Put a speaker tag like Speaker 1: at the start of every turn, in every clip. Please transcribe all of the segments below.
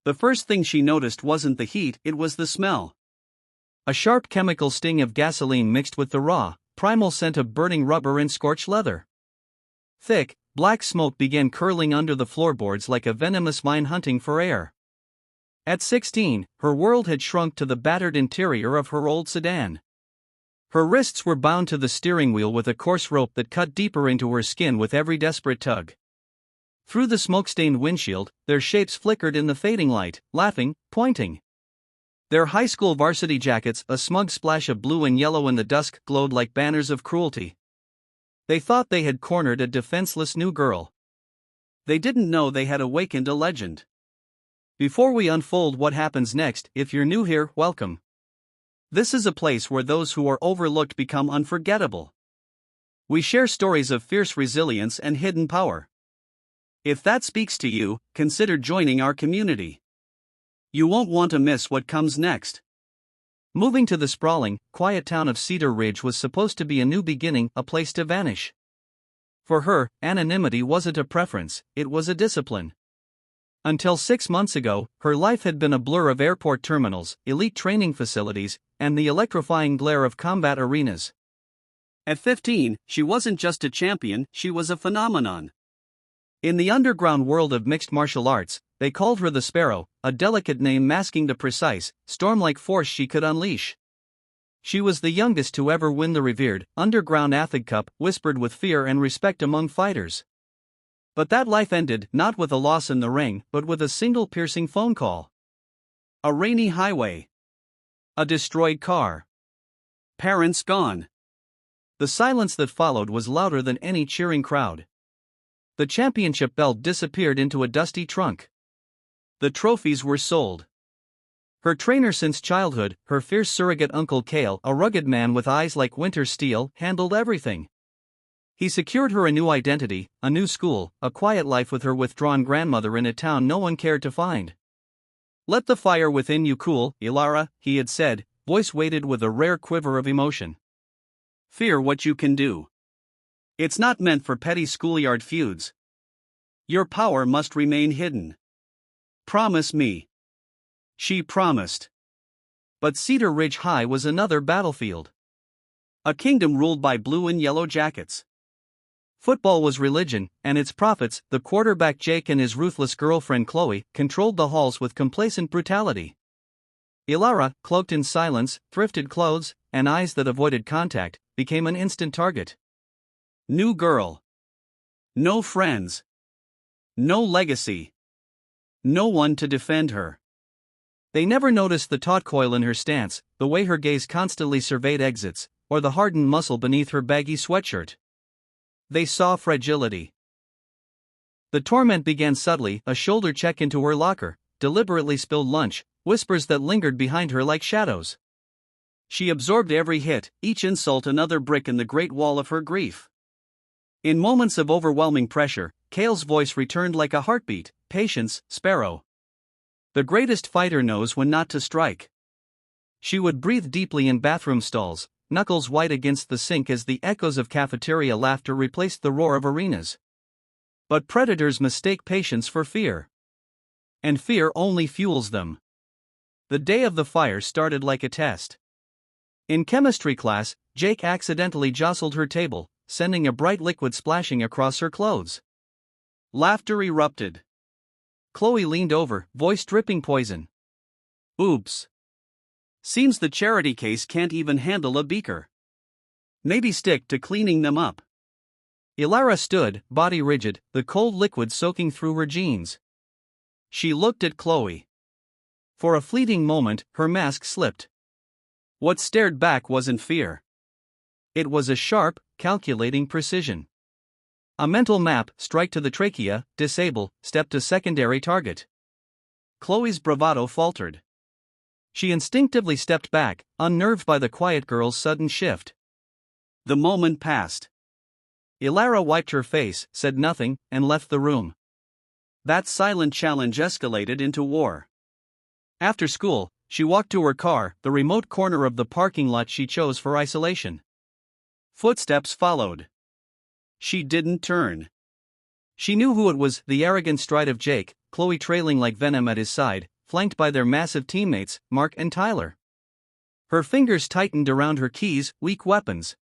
Speaker 1: The first thing she noticed wasn't the heat, it was the smell. A sharp chemical sting of gasoline mixed with the raw, primal scent of burning rubber and scorched leather. Thick, black smoke began curling under the floorboards like a venomous vine hunting for air. At 16, her world had shrunk to the battered interior of her old sedan. Her wrists were bound to the steering wheel with a coarse rope that cut deeper into her skin with every desperate tug. Through the smoke-stained windshield, their shapes flickered in the fading light, laughing, pointing. Their high school varsity jackets, a smug splash of blue and yellow in the dusk, glowed like banners of cruelty. They thought they had cornered a defenseless new girl. They didn't know they had awakened a legend. Before we unfold what happens next, if you're new here, welcome. This is a place where those who are overlooked become unforgettable. We share stories of fierce resilience and hidden power. If that speaks to you, consider joining our community. You won't want to miss what comes next. Moving to the sprawling, quiet town of Cedar Ridge was supposed to be a new beginning, a place to vanish. For her, anonymity wasn't a preference, it was a discipline. Until 6 months ago, her life had been a blur of airport terminals, elite training facilities, and the electrifying glare of combat arenas. At 15, she wasn't just a champion, she was a phenomenon. In the underground world of mixed martial arts, they called her the Sparrow, a delicate name masking the precise, storm-like force she could unleash. She was the youngest to ever win the revered, underground Athig Cup, whispered with fear and respect among fighters. But that life ended not with a loss in the ring, but with a single piercing phone call. A rainy highway. A destroyed car. Parents gone. The silence that followed was louder than any cheering crowd. The championship belt disappeared into a dusty trunk. The trophies were sold. Her trainer since childhood, her fierce surrogate Uncle Cale, a rugged man with eyes like winter steel, handled everything. He secured her a new identity, a new school, a quiet life with her withdrawn grandmother in a town no one cared to find. "Let the fire within you cool, Elara," he had said, voice weighted with a rare quiver of emotion. "Fear what you can do. It's not meant for petty schoolyard feuds. Your power must remain hidden. Promise me." She promised. But Cedar Ridge High was another battlefield. A kingdom ruled by blue and yellow jackets. Football was religion, and its prophets, the quarterback Jake and his ruthless girlfriend Chloe, controlled the halls with complacent brutality. Elara, cloaked in silence, thrifted clothes, and eyes that avoided contact, became an instant target. New girl. No friends. No legacy. No one to defend her. They never noticed the taut coil in her stance, the way her gaze constantly surveyed exits, or the hardened muscle beneath her baggy sweatshirt. They saw fragility. The torment began subtly, a shoulder check into her locker, deliberately spilled lunch, whispers that lingered behind her like shadows. She absorbed every hit, each insult another brick in the great wall of her grief. In moments of overwhelming pressure, Cale's voice returned like a heartbeat. "Patience, Sparrow. The greatest fighter knows when not to strike." She would breathe deeply in bathroom stalls, knuckles white against the sink as the echoes of cafeteria laughter replaced the roar of arenas. But predators mistake patience for fear. And fear only fuels them. The day of the fire started like a test. In chemistry class, Jake accidentally jostled her table, sending a bright liquid splashing across her clothes. Laughter erupted. Chloe leaned over, voice dripping poison. "Oops. Seems the charity case can't even handle a beaker. Maybe stick to cleaning them up." Elara stood, body rigid, the cold liquid soaking through her jeans. She looked at Chloe. For a fleeting moment, her mask slipped. What stared back wasn't fear. It was a sharp, calculating precision. A mental map: strike to the trachea, disable, step to secondary target. Chloe's bravado faltered. She instinctively stepped back, unnerved by the quiet girl's sudden shift. The moment passed. Elara wiped her face, said nothing, and left the room. That silent challenge escalated into war. After school, she walked to her car, the remote corner of the parking lot she chose for isolation. Footsteps followed. She didn't turn. She knew who it was, the arrogant stride of Jake, Chloe trailing like venom at his side, flanked by their massive teammates, Mark and Tyler. Her fingers tightened around her keys, weak weapons.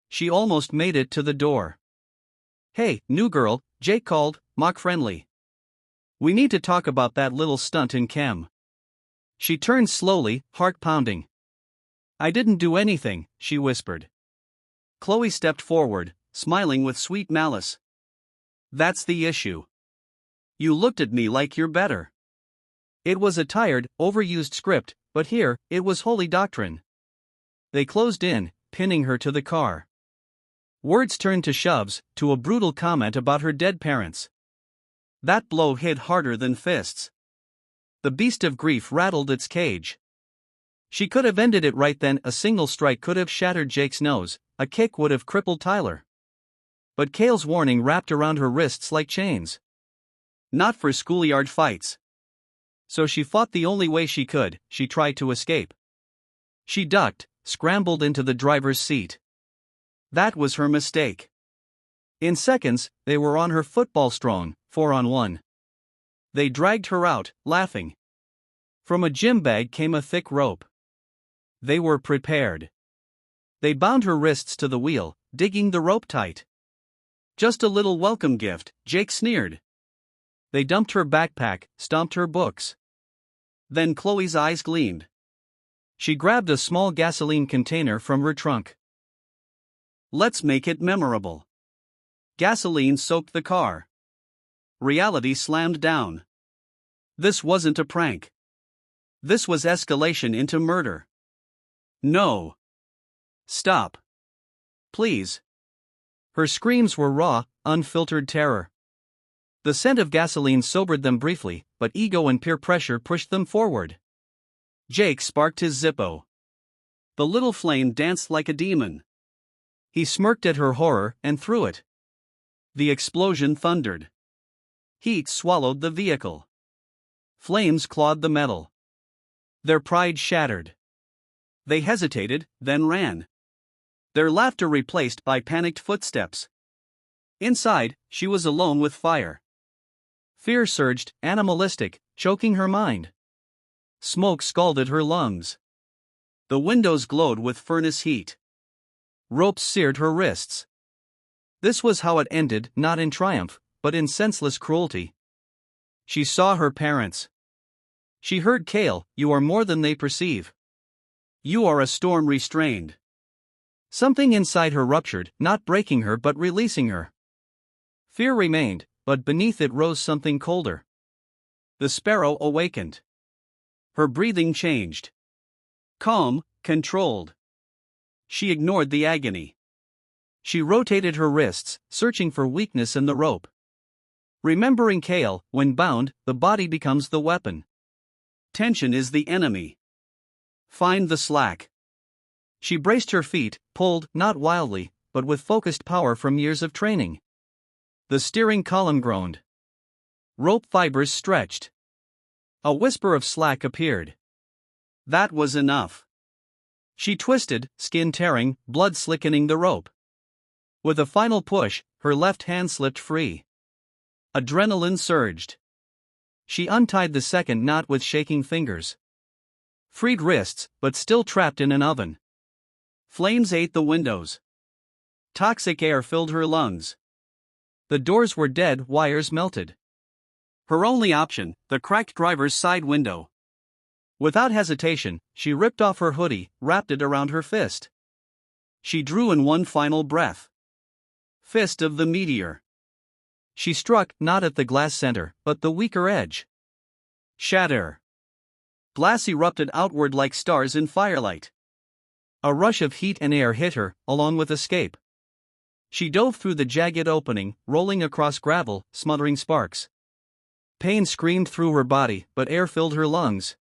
Speaker 1: She almost made it to the door. "Hey, new girl," Jake called, mock-friendly. "We need to talk about that little stunt in chem." She turned slowly, heart pounding. "I didn't do anything," she whispered. Chloe stepped forward, smiling with sweet malice. "That's the issue. You looked at me like you're better." It was a tired, overused script, but here, it was holy doctrine. They closed in, pinning her to the car. Words turned to shoves, to a brutal comment about her dead parents. That blow hit harder than fists. The beast of grief rattled its cage. She could have ended it right then. A single strike could have shattered Jake's nose, a kick would have crippled Tyler. But Kale's warning wrapped around her wrists like chains. Not for schoolyard fights. So she fought the only way she could. She tried to escape. She ducked, scrambled into the driver's seat. That was her mistake. In seconds, they were on her football strong, 4-on-1. They dragged her out, laughing. From a gym bag came a thick rope. They were prepared. They bound her wrists to the wheel, digging the rope tight. "Just a little welcome gift," Jake sneered. They dumped her backpack, stomped her books. Then Chloe's eyes gleamed. She grabbed a small gasoline container from her trunk. "Let's make it memorable." Gasoline soaked the car. Reality slammed down. This wasn't a prank. This was escalation into murder. "No. Stop. Please." Her screams were raw, unfiltered terror. The scent of gasoline sobered them briefly, but ego and peer pressure pushed them forward. Jake sparked his Zippo. The little flame danced like a demon. He smirked at her horror and threw it. The explosion thundered. Heat swallowed the vehicle. Flames clawed the metal. Their pride shattered. They hesitated, then ran. Their laughter replaced by panicked footsteps. Inside, she was alone with fire. Fear surged, animalistic, choking her mind. Smoke scalded her lungs. The windows glowed with furnace heat. Ropes seared her wrists. This was how it ended, not in triumph, but in senseless cruelty. She saw her parents. She heard Kale, "You are more than they perceive. You are a storm restrained." Something inside her ruptured, not breaking her but releasing her. Fear remained, but beneath it rose something colder. The Sparrow awakened. Her breathing changed. Calm, controlled. She ignored the agony. She rotated her wrists, searching for weakness in the rope. Remembering Kale, when bound, the body becomes the weapon. Tension is the enemy. Find the slack. She braced her feet, pulled, not wildly, but with focused power from years of training. The steering column groaned. Rope fibers stretched. A whisper of slack appeared. That was enough. She twisted, skin tearing, blood slickening the rope. With a final push, her left hand slipped free. Adrenaline surged. She untied the second knot with shaking fingers. Freed wrists, but still trapped in an oven. Flames ate the windows. Toxic air filled her lungs. The doors were dead, wires melted. Her only option, the cracked driver's side window. Without hesitation, she ripped off her hoodie, wrapped it around her fist. She drew in one final breath. Fist of the meteor. She struck, not at the glass center, but the weaker edge. Shatter. Glass erupted outward like stars in firelight. A rush of heat and air hit her, along with escape. She dove through the jagged opening, rolling across gravel, smothering sparks. Pain screamed through her body, but air filled her lungs.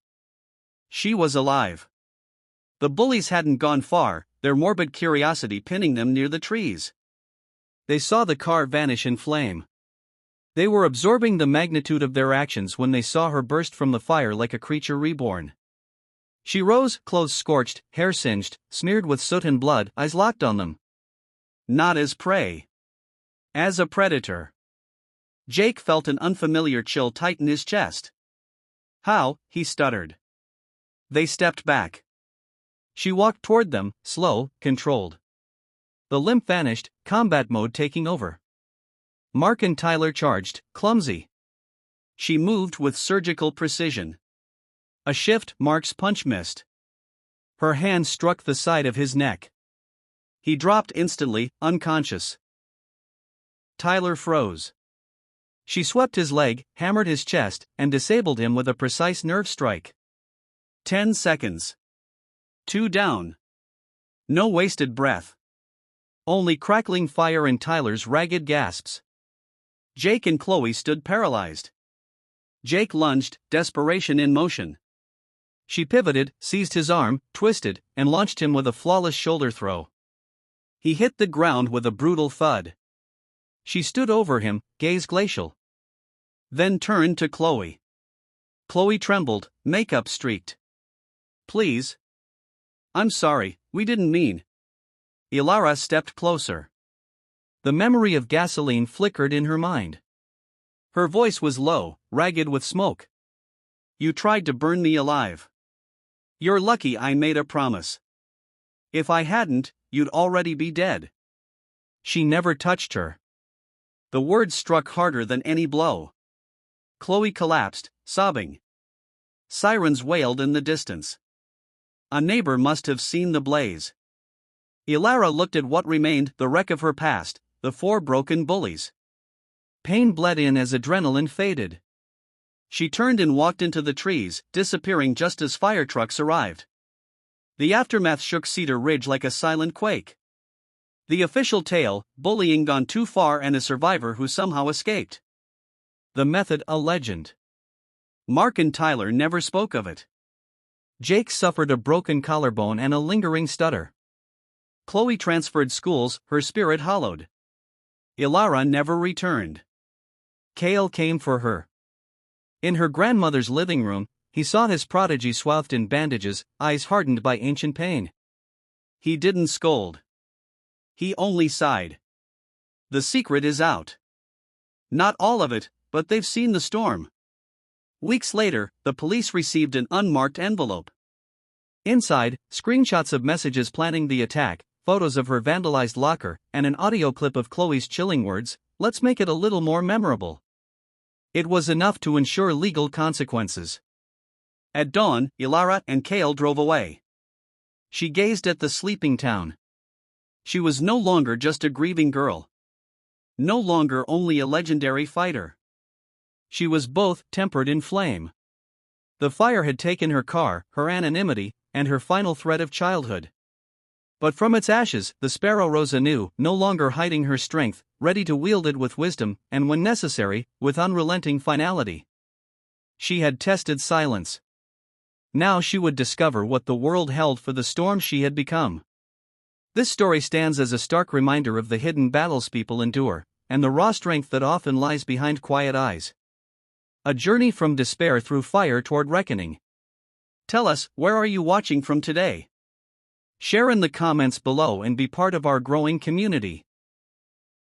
Speaker 1: She was alive. The bullies hadn't gone far, their morbid curiosity pinning them near the trees. They saw the car vanish in flame. They were absorbing the magnitude of their actions when they saw her burst from the fire like a creature reborn. She rose, clothes scorched, hair singed, smeared with soot and blood, eyes locked on them. Not as prey. As a predator. Jake felt an unfamiliar chill tighten his chest. How? He stuttered. They stepped back. She walked toward them, slow, controlled. The limp vanished, combat mode taking over. Mark and Tyler charged, clumsy. She moved with surgical precision. A shift, Mark's punch missed. Her hand struck the side of his neck. He dropped instantly, unconscious. Tyler froze. She swept his leg, hammered his chest, and disabled him with a precise nerve strike. 10 seconds. 2 down. No wasted breath. Only crackling fire and Tyler's ragged gasps. Jake and Chloe stood paralyzed. Jake lunged, desperation in motion. She pivoted, seized his arm, twisted, and launched him with a flawless shoulder throw. He hit the ground with a brutal thud. She stood over him, gaze glacial. Then turned to Chloe. Chloe trembled, makeup streaked. Please. I'm sorry, we didn't mean. Elara stepped closer. The memory of gasoline flickered in her mind. Her voice was low, ragged with smoke. You tried to burn me alive. You're lucky I made a promise. If I hadn't, you'd already be dead. She never touched her. The words struck harder than any blow. Chloe collapsed, sobbing. Sirens wailed in the distance. A neighbor must have seen the blaze. Elara looked at what remained, the wreck of her past, the 4 broken bullies. Pain bled in as adrenaline faded. She turned and walked into the trees, disappearing just as fire trucks arrived. The aftermath shook Cedar Ridge like a silent quake. The official tale, bullying gone too far and a survivor who somehow escaped. The method a legend. Mark and Tyler never spoke of it. Jake suffered a broken collarbone and a lingering stutter. Chloe transferred schools, her spirit hollowed. Elara never returned. Cale came for her. In her grandmother's living room, he saw his prodigy swathed in bandages, eyes hardened by ancient pain. He didn't scold. He only sighed. The secret is out. Not all of it, but they've seen the storm. Weeks later, the police received an unmarked envelope. Inside, screenshots of messages planning the attack, photos of her vandalized locker, and an audio clip of Chloe's chilling words, "Let's make it a little more memorable." It was enough to ensure legal consequences. At dawn, Elara and Cale drove away. She gazed at the sleeping town. She was no longer just a grieving girl. No longer only a legendary fighter. She was both, tempered in flame. The fire had taken her car, her anonymity, and her final thread of childhood. But from its ashes, the Sparrow rose anew, no longer hiding her strength, ready to wield it with wisdom, and when necessary, with unrelenting finality. She had tested silence. Now she would discover what the world held for the storm she had become. This story stands as a stark reminder of the hidden battles people endure, and the raw strength that often lies behind quiet eyes. A journey from despair through fire toward reckoning. Tell us, where are you watching from today? Share in the comments below and be part of our growing community.